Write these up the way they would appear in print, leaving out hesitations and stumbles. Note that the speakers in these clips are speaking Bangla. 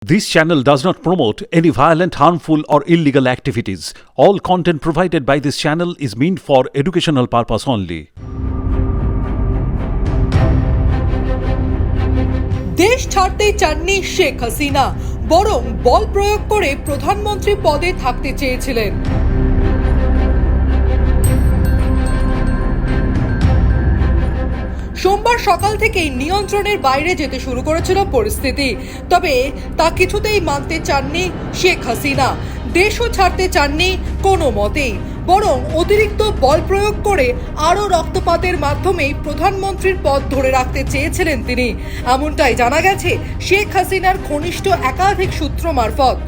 This channel does not promote any violent, harmful, or illegal activities. All content provided by this channel is meant for educational purpose only. দেশ ছাড়তে চাননি শেখ হাসিনা, বরং বল প্রয়োগ করে প্রধানমন্ত্রী পদে থাকতে চেয়েছিলেন। সোমবার সকাল থেকেই নিয়ন্ত্রণের বাইরে যেতে শুরু করেছিল পরিস্থিতি। তবে তা কিছুতেই মানতে চাননি শেখ হাসিনা। দেশও ছাড়তে চাননি কোনো মতেই, বরং অতিরিক্ত বল প্রয়োগ করে আরও রক্তপাতের মাধ্যমেই প্রধানমন্ত্রীর পদ ধরে রাখতে চেয়েছিলেন তিনি। এমনটাই জানা গেছে শেখ হাসিনার ঘনিষ্ঠ একাধিক সূত্র মারফত।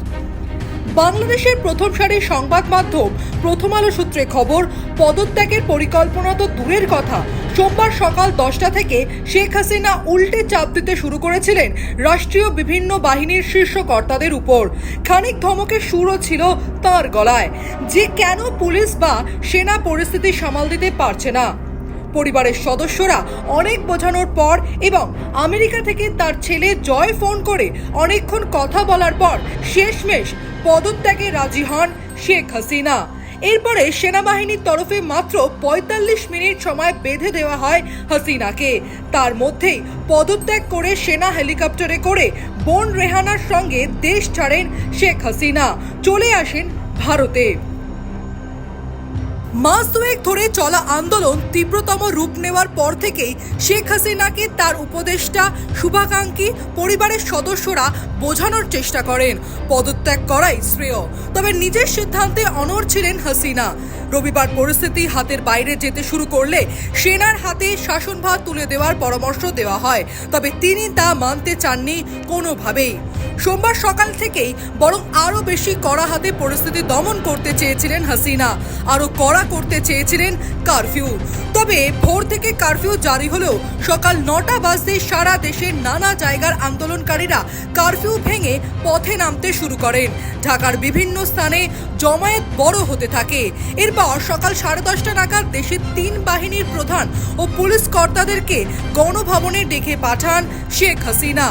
বাংলাদেশের প্রথম সারির সংবাদ মাধ্যম প্রথম আলো সূত্রে খবর, পদত্যাগের পরিকল্পনা তো দূরের কথা, সোমবার সকাল 10টা থেকে শেখ হাসিনা উল্টে চাপ দিতে শুরু করেছিলেন রাষ্ট্রীয় বিভিন্ন বাহিনীর শীর্ষ কর্তাদের উপর। খানিক ধমকের সুরও ছিল তার গলায়, যে কেন পুলিশ বা সেনা পরিস্থিতি সামাল দিতে পারছে না। পরিবারের সদস্যরা অনেক বোঝানোর পর এবং আমেরিকা থেকে তার ছেলে জয় ফোন করে অনেকক্ষণ কথা বলার পর শেষমেশ পদত্যাগে রাজি হন শেখ হাসিনা। এরপরে সেনাবাহিনীর তরফে মাত্র ৪৫ মিনিট সময় বেঁধে দেওয়া হয় হাসিনাকে। তার মধ্যেই পদত্যাগ করে সেনা হেলিকপ্টারে করে বোন রেহানার সঙ্গে দেশ ছাড়েন শেখ হাসিনা, চলে আসেন ভারতে। মাস দুয়েক ধরে চলা আন্দোলন তীব্রতম রূপ নেওয়ার পর থেকেই শেখ হাসিনাকে তার উপদেষ্টা, শুভাকাঙ্ক্ষী, পরিবারের সদস্যরা বোঝানোর চেষ্টা করেন পদত্যাগ করাই শ্রেয়। তবে নিজের সিদ্ধান্তে অনড় ছিলেন হাসিনা। রবিবার পরিস্থিতি হাতের বাইরে যেতে শুরু করলে সেনার হাতে শাসনভার তুলে দেওয়ার পরামর্শ দেওয়া হয়, তবে তিনি তা মানতে চাননি কোনোভাবেই। সোমবার সকাল থেকেই বরং আরও বেশি কড়া হাতে পরিস্থিতি দমন করতে চেয়েছিলেন হাসিনা, আরও কড়া করতে চেয়েছিলেন কারফিউ। তবে ভোর থেকে কারফিউ জারি হলেও সকাল 9টা বাজতেই সারা দেশের নানা জায়গার আন্দোলনকারীরা কারফিউ ভেঙে পথে নামতে শুরু করেন। ঢাকার বিভিন্ন স্থানে জমায়েত বড় হতে থাকে। এরপর সকাল 10:30 নাগাদ দেশের 3 বাহিনীর প্রধান ও পুলিশ কর্তাদেরকে গণভবনে ডেকে পাঠান শেখ হাসিনা।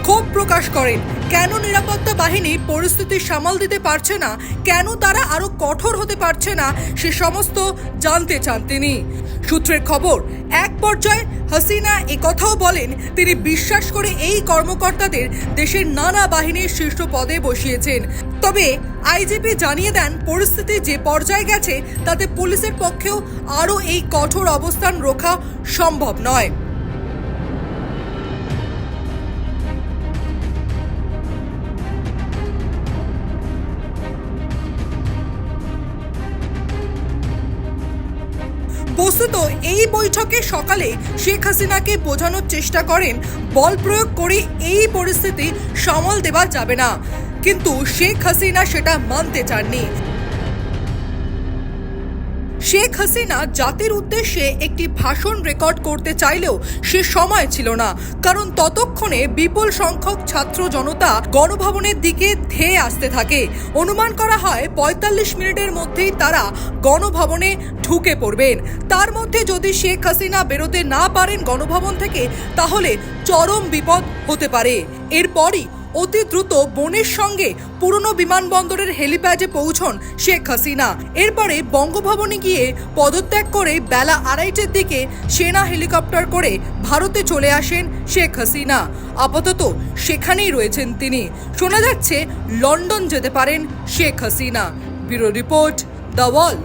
ক্ষোভ প্রকাশ করেন, কেন নিরাপত্তা বাহিনী পরিস্থিতি সামাল দিতে পারছে না, কেন তারা আরো কঠোর হতে পারছে না, সে সমস্ত জানতে চান তিনি। সূত্রের খবর, এক পর্যায়ে হাসিনা একথাও বলেন তিনি বিশ্বাস করে এই কর্মকর্তাদের দেশের নানা বাহিনীর শীর্ষ পদে বসিয়েছেন। তবে আইজিপি জানিয়ে দেন পরিস্থিতি যে পর্যায়ে গেছে তাতে পুলিশের পক্ষেও আরও এই কঠোর অবস্থান রক্ষা সম্ভব নয়। বস্তুত এই বৈঠকে সকালে শেখ হাসিনাকে বোঝানোর চেষ্টা করেন বল প্রয়োগ করে এই পরিস্থিতি সামাল দেওয়া যাবে না, কিন্তু শেখ হাসিনা সেটা মানতে চাননি। শেখ হাসিনা জাতির উদ্দেশ্যে একটি ভাষণ রেকর্ড করতে চাইলেও সে সময় ছিল না, কারণ ততক্ষণে বিপুল সংখ্যক ছাত্র জনতা গণভবনের দিকে ধেয়ে আসতে থাকে। অনুমান করা হয় ৪৫ মিনিটের মধ্যেই তারা গণভবনে ঢুকে পড়বেন। তার মধ্যে যদি শেখ হাসিনা বেরোতে না পারেন গণভবন থেকে, তাহলে চরম বিপদ হতে পারে। এরপরই অতি দ্রুত বোনের সঙ্গে পুরনো বিমানবন্দরের হেলিপ্যাডে পৌঁছন শেখ হাসিনা। এরপরে বঙ্গভবনে গিয়ে পদত্যাগ করে বেলা 2:30টার দিকে সেনা হেলিকপ্টার করে ভারতে চলে আসেন শেখ হাসিনা। আপাতত সেখানেই রয়েছেন তিনি। শোনা যাচ্ছে লন্ডন যেতে পারেন Sheikh Hasina. Bureau report, the wall.